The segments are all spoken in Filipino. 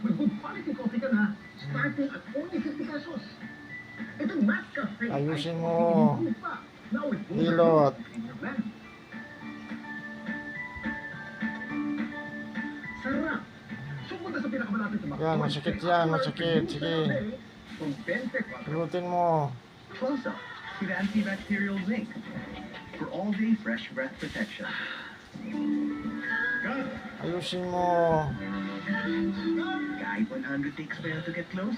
May good quality coffee ka na. Starting at only 50 pesos. Itong Nescafe Ayusin mo. hindi pa. Now with Hilot. Sarap. Sumunta sa pinakamalapit na Yan, masakit yan, masakit. Sige. Kung 24 Hilutin mo. Close Up with antibacterial zinc for all-day fresh breath protection. Ayusin mo. Kahit 100 takes pa yan to get close.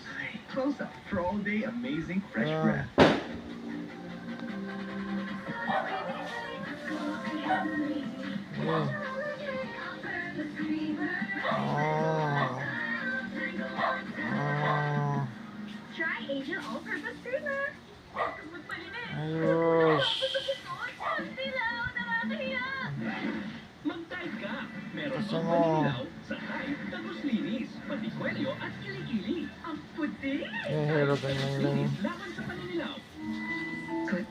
Close Up for all-day amazing fresh Yan. breath. Sige. Try Asian all-purpose creamer. Ayos. Mag-type ka. Meron Kasi pang mo. paninilaw sa type, tapos linis, patikwelyo at kilikili. Ang puti! Hihilutin mo lang. Linis laban sa paninilaw.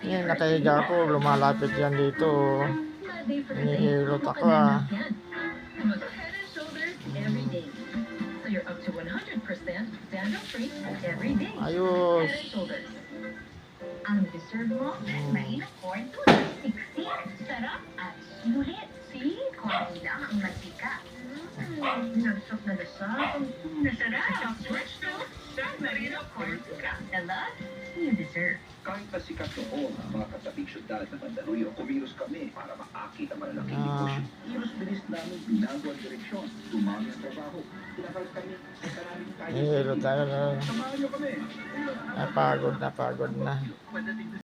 Yan, nakahiga ako. Lumalapit yan dito. Hinihilot ako ah. Head and shoulders every day. So you're up to 100% dandruff-free every day. Ayos. Head and shoulders. Ang deserve mo, mainit corn tulad 60. Sarap at sulit. See? Corn lang ang matika. Nagsok na lasap. Nasarap. Switch to San Marino corn tuka. The love you deserve. Kahit na sikat noon ang mga katabing syudad ng Mandaluyong, kumilos kami para maakit ang malalaking Ah. negosyo. Kilos-bilis namin binago ang direksyon, dumami ang trabaho, pinakalit kami sa karaming kaya. Hihilot tayo na. Samahan niyo kami. Napagod na.